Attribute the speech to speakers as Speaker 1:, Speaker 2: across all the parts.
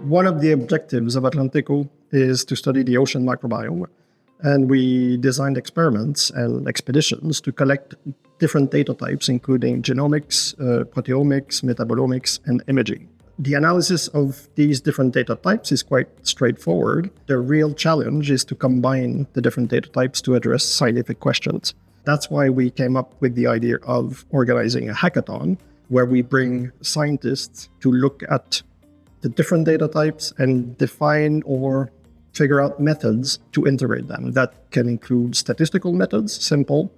Speaker 1: One of the objectives of AtlantECO is to study the ocean microbiome. And we designed experiments and expeditions to collect different data types, including genomics, proteomics, metabolomics, and imaging. The analysis of these different data types is quite straightforward. The real challenge is to combine the different data types to address scientific questions. That's why we came up with the idea of organizing a hackathon, where we bring scientists to look at the different data types and define or figure out methods to integrate them. That can include statistical methods, simple,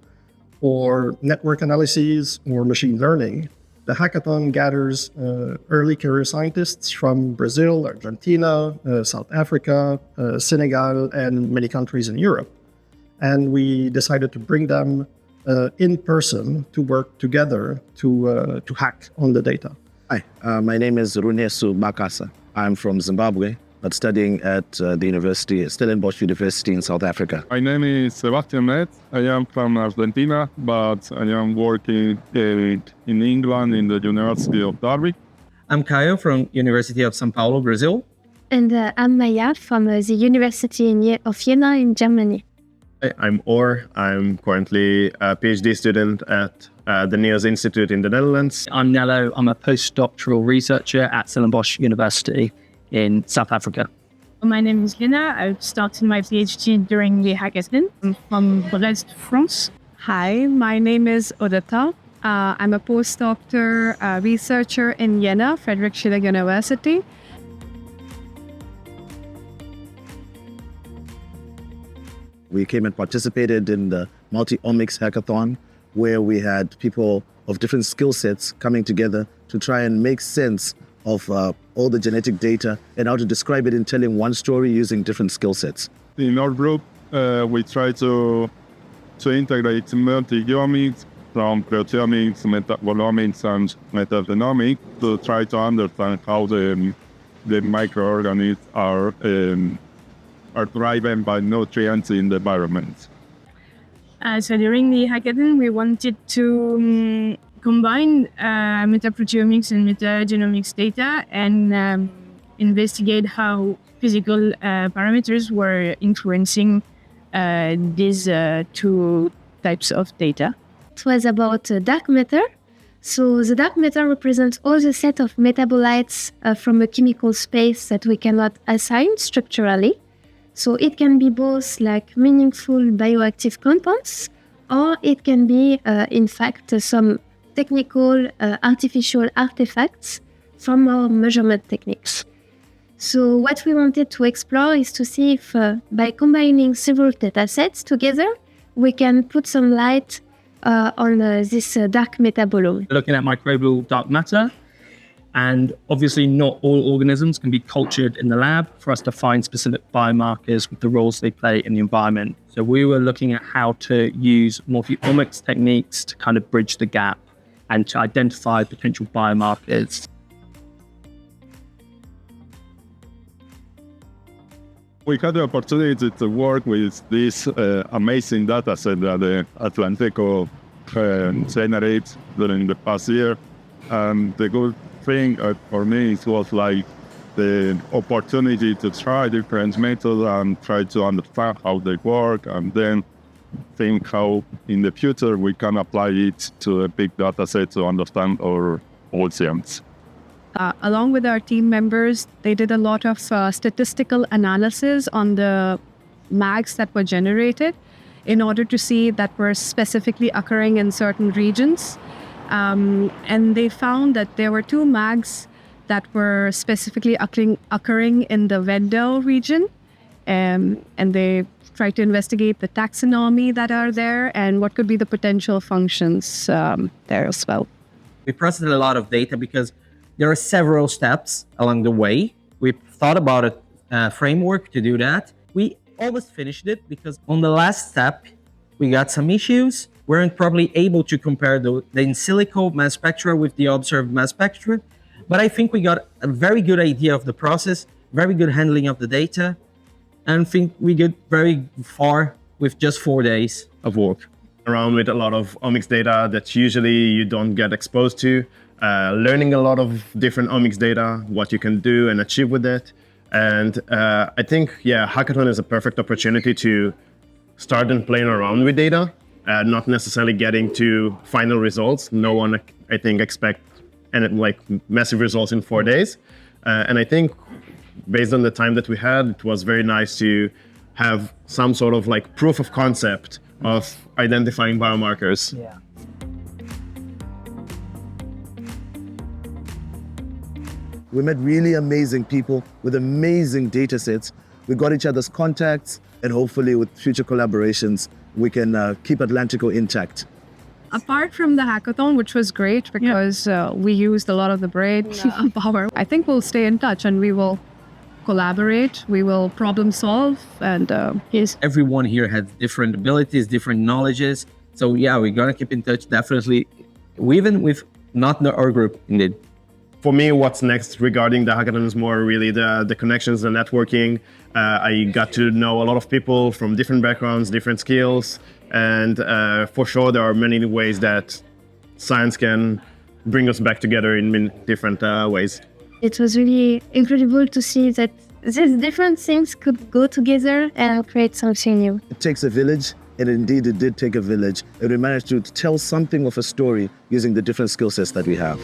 Speaker 1: or network analyses or machine learning. The hackathon gathers early career scientists from Brazil, Argentina, South Africa, Senegal, and many countries in Europe. And we decided to bring them in person to work together to hack on the data.
Speaker 2: Hi, my name is Runesu Makasa. I'm from Zimbabwe, but studying at the university, Stellenbosch University in South Africa.
Speaker 3: My name is Sebastian Metz. I am from Argentina, but I am working in England in the University of Derby.
Speaker 4: I'm Caio from University of São Paulo, Brazil.
Speaker 5: And I'm Maya from the University of Jena in Germany.
Speaker 6: Hi, I'm Or. I'm currently a PhD student at the NEOS Institute in the Netherlands.
Speaker 7: I'm Nello. I'm a postdoctoral researcher at Stellenbosch University in South Africa.
Speaker 8: My name is Lena. I started my PhD during the hackathon. I'm from Brest, France.
Speaker 9: Hi, my name is Odetta. I'm a postdoctoral researcher in Jena, Friedrich Schiller University.
Speaker 2: We came and participated in the multi-omics hackathon, where we had people of different skill sets coming together to try and make sense of all the genetic data and how to describe it in telling one story using different skill sets.
Speaker 3: In our group, we try to integrate multi-omics from proteomics, metabolomics, and metagenomics to try to understand how the microorganisms are driven by nutrients in the environment.
Speaker 8: So during the hackathon, we wanted to combine metaproteomics and metagenomics data and investigate how physical parameters were influencing these two types of data.
Speaker 5: It was about dark matter. So the dark matter represents all the set of metabolites from a chemical space that we cannot assign structurally. So it can be both like meaningful bioactive compounds, or it can be, in fact, some technical artificial artifacts from our measurement techniques. So what we wanted to explore is to see if by combining several data sets together, we can put some light on this dark metabolome.
Speaker 7: Looking at microbial dark matter, and obviously not all organisms can be cultured in the lab for us to find specific biomarkers with the roles they play in the environment. So we were looking at how to use multi-omics techniques to kind of bridge the gap and to identify potential biomarkers.
Speaker 3: We had the opportunity to work with this amazing data set that the AtlantECO generated during the past year. And the good thing for me was like the opportunity to try different methods and try to understand how they work, and then think how in the future we can apply it to a big data set to understand our oceans.
Speaker 9: Along with our team members, they did a lot of statistical analysis on the mags that were generated in order to see that were specifically occurring in certain regions. And they found that there were two mags that were specifically occurring in the Vendel region. And they tried to investigate the taxonomy that are there and what could be the potential functions there as well.
Speaker 4: We processed a lot of data because there are several steps along the way. We thought about a framework to do that. We almost finished it because on the last step, we got some issues. We weren't probably able to compare the in silico mass spectra with the observed mass spectra. But I think we got a very good idea of the process, very good handling of the data, and I think we get very far with just 4 days of work.
Speaker 6: Around with a lot of omics data that usually you don't get exposed to. learning a lot of different omics data, what you can do and achieve with it. And I think, hackathon is a perfect opportunity to start and playing around with data, not necessarily getting to final results. No one, I think, expect massive results in 4 days. And I think based on the time that we had, it was very nice to have some sort of proof of concept of identifying biomarkers.
Speaker 4: Yeah.
Speaker 2: We met really amazing people with amazing data sets. We got each other's contacts, and hopefully with future collaborations, we can keep AtlantECO intact.
Speaker 9: Apart from the hackathon, which was great because we used a lot of the brain power, I think we'll stay in touch and we will collaborate, we will problem solve, and
Speaker 4: Everyone here has different abilities, different knowledges. So yeah, we're gonna keep in touch, definitely. Even with not our group, indeed.
Speaker 6: For me, what's next regarding the hackathon is more really the connections, the networking. I got to know a lot of people from different backgrounds, different skills, and for sure there are many ways that science can bring us back together in many different ways.
Speaker 5: It was really incredible to see that these different things could go together and create something new.
Speaker 2: It takes a village, and indeed it did take a village, and we managed to tell something of a story using the different skill sets that we have.